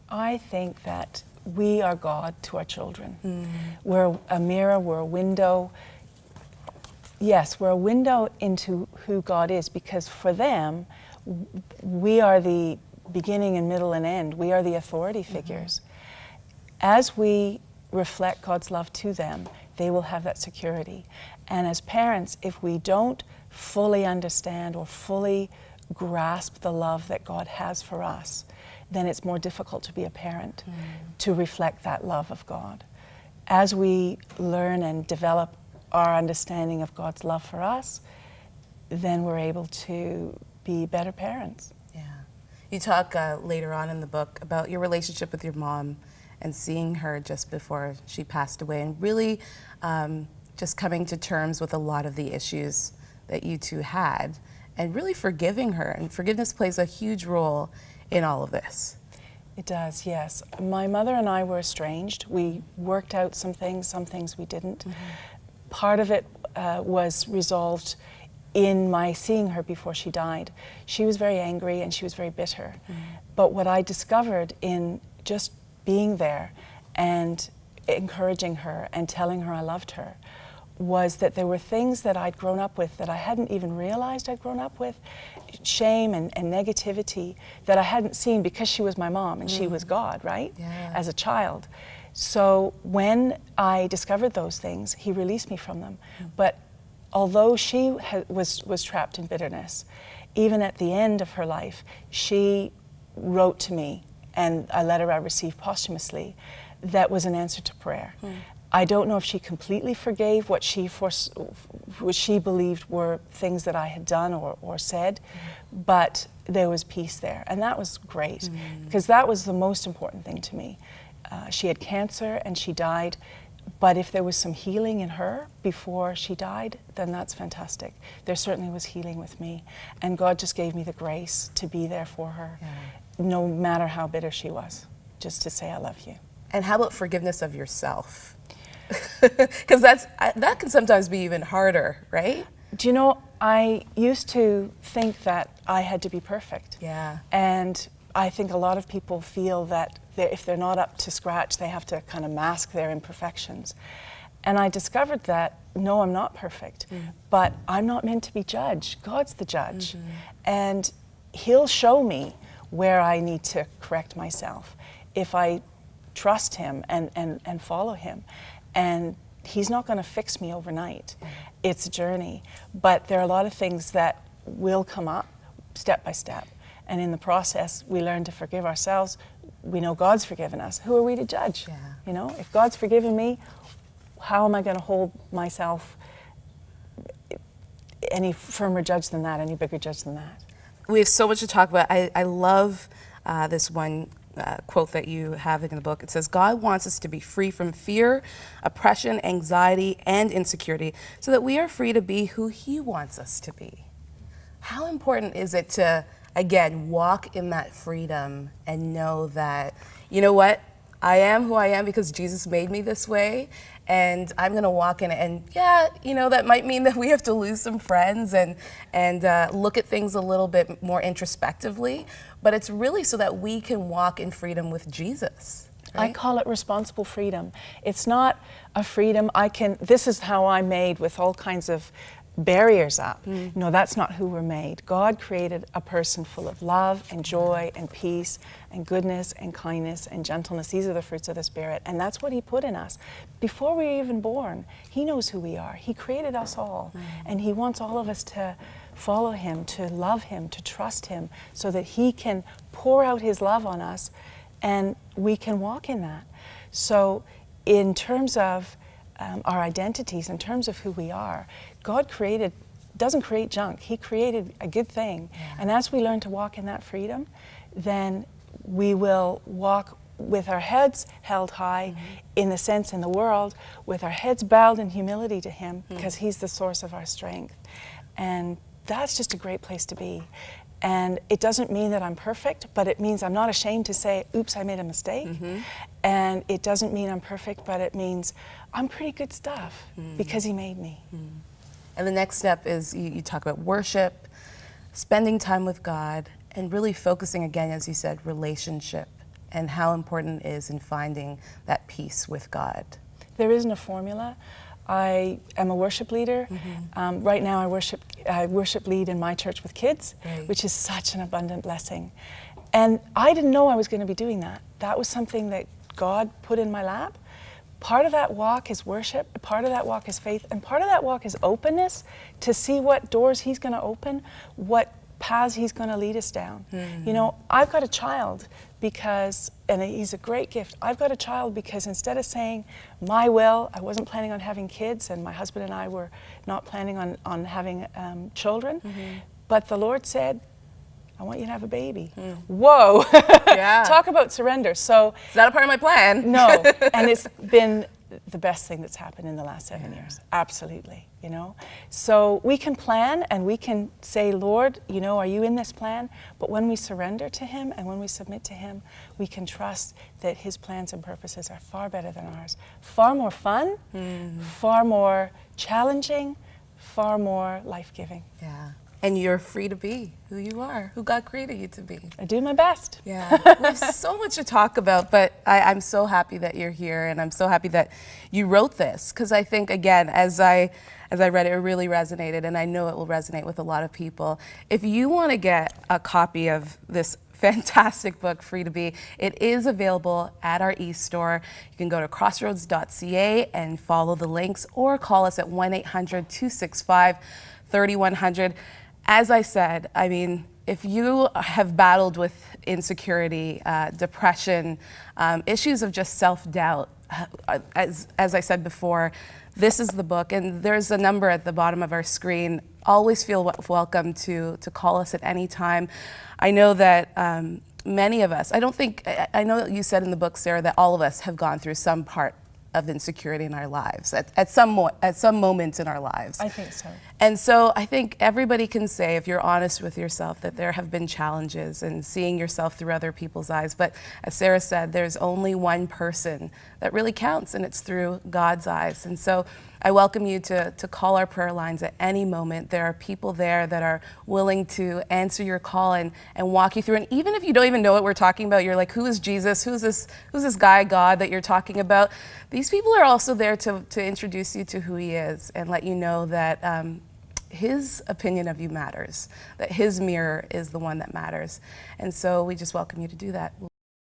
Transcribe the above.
I think that we are God to our children. We're a mirror, we're a window. Yes, we're a window into who God is, because for them, we are the beginning and middle and end. We are the authority figures. As we reflect God's love to them, they will have that security. And as parents, if we don't fully understand or fully grasp the love that God has for us, then it's more difficult to be a parent, to reflect that love of God. As we learn and develop our understanding of God's love for us, then we're able to be better parents. Yeah. You talk later on in the book about your relationship with your mom and seeing her just before she passed away, and really just coming to terms with a lot of the issues that you two had, and really forgiving her. And forgiveness plays a huge role in all of this. It does, yes. My mother and I were estranged. We worked out some things we didn't. Part of it was resolved in my seeing her before she died. She was very angry and she was very bitter. But what I discovered in just being there and encouraging her and telling her I loved her was that there were things that I'd grown up with that I hadn't even realized I'd grown up with, shame and negativity that I hadn't seen because she was my mom and she was God, right? Yeah. As a child. So when I discovered those things, he released me from them. But although she was trapped in bitterness, even at the end of her life, she wrote to me, and a letter I received posthumously that was an answer to prayer. I don't know if she completely forgave what she believed were things that I had done or said, but there was peace there, and that was great, because that was the most important thing to me. She had cancer and she died, but if there was some healing in her before she died, then that's fantastic. There certainly was healing with me, and God just gave me the grace to be there for her, no matter how bitter she was, just to say I love you. And how about forgiveness of yourself? Because that can sometimes be even harder, right? Do you know, I used to think that I had to be perfect. Yeah. And I think a lot of people feel that if they're not up to scratch, they have to kind of mask their imperfections. And I discovered that, no, I'm not perfect, but I'm not meant to be judged. God's the judge. And He'll show me where I need to correct myself if I trust Him and follow Him. And He's not going to fix me overnight. It's a journey. But there are a lot of things that will come up step by step. And in the process, we learn to forgive ourselves. We know God's forgiven us. Who are we to judge? Yeah. You know, if God's forgiven me, how am I going to hold myself any firmer judge than that, any bigger judge than that? We have so much to talk about. I love this one quote that you have in the book. It says, God wants us to be free from fear, oppression, anxiety, and insecurity so that we are free to be who He wants us to be. How important is it to, again, walk in that freedom and know that, you know what, I am who I am because Jesus made me this way, and I'm going to walk in it. And yeah, you know, that might mean that we have to lose some friends and look at things a little bit more introspectively, but it's really so that we can walk in freedom with Jesus. Right? I call it responsible freedom. It's not a freedom this is how I'm made with all kinds of barriers up. No, that's not who we're made. God created a person full of love and joy and peace and goodness and kindness and gentleness. These are the fruits of the Spirit, and that's what He put in us. Before we were even born, He knows who we are. He created us all, and He wants all of us to follow Him, to love Him, to trust Him, so that He can pour out His love on us, and we can walk in that. So in terms of our identities, in terms of who we are, God doesn't create junk. He created a good thing. And as we learn to walk in that freedom, then we will walk with our heads held high, in the sense in the world, with our heads bowed in humility to Him, because He's the source of our strength. And that's just a great place to be. And it doesn't mean that I'm perfect, but it means I'm not ashamed to say, oops, I made a mistake. And it doesn't mean I'm perfect, but it means I'm pretty good stuff because He made me. And the next step is you talk about worship, spending time with God, and really focusing again, as you said, relationship and how important it is in finding that peace with God. There isn't a formula. I am a worship leader. Right now I worship lead in my church with kids, which is such an abundant blessing. And I didn't know I was going to be doing that. That was something that God put in my lap. Part of that walk is worship, part of that walk is faith, and part of that walk is openness to see what doors He's going to open, what paths He's going to lead us down. You know, I've got a child because, and he's a great gift, I've got a child because instead of saying, my will, I wasn't planning on having kids, and my husband and I were not planning on having children, but the Lord said, I want you to have a baby. Whoa! Yeah. Talk about surrender. So it's not a part of my plan. No, and it's been the best thing that's happened in the last 7 years. Absolutely, you know. So we can plan and we can say, Lord, you know, are you in this plan? But when we surrender to Him and when we submit to Him, we can trust that His plans and purposes are far better than ours. Far more fun, far more challenging, far more life-giving. Yeah. And you're free to be who you are, who God created you to be. I do my best. Yeah, we have so much to talk about, but I'm so happy that you're here, and I'm so happy that you wrote this, because I think, again, as I read it, it really resonated, and I know it will resonate with a lot of people. If you want to get a copy of this fantastic book, Free to Be, it is available at our e-store. You can go to crossroads.ca and follow the links, or call us at 1-800-265-3100. As I said, I mean, if you have battled with insecurity, depression, issues of just self-doubt, as I said before, this is the book, and there's a number at the bottom of our screen. Always feel welcome to call us at any time. I know that many of us, I know that you said in the book, Sarah, that all of us have gone through some part of insecurity in our lives, at some moments in our lives. I think so. And so I think everybody can say, if you're honest with yourself, that there have been challenges in seeing yourself through other people's eyes. But as Sarah said, there's only one person that really counts, and it's through God's eyes. And so I welcome you to call our prayer lines at any moment. There are people there that are willing to answer your call and walk you through. And even if you don't even know what we're talking about, you're like, who is Jesus? Who's this guy, God, that you're talking about? These people are also there to introduce you to who He is and let you know that His opinion of you matters, that His mirror is the one that matters. And so we just welcome you to do that.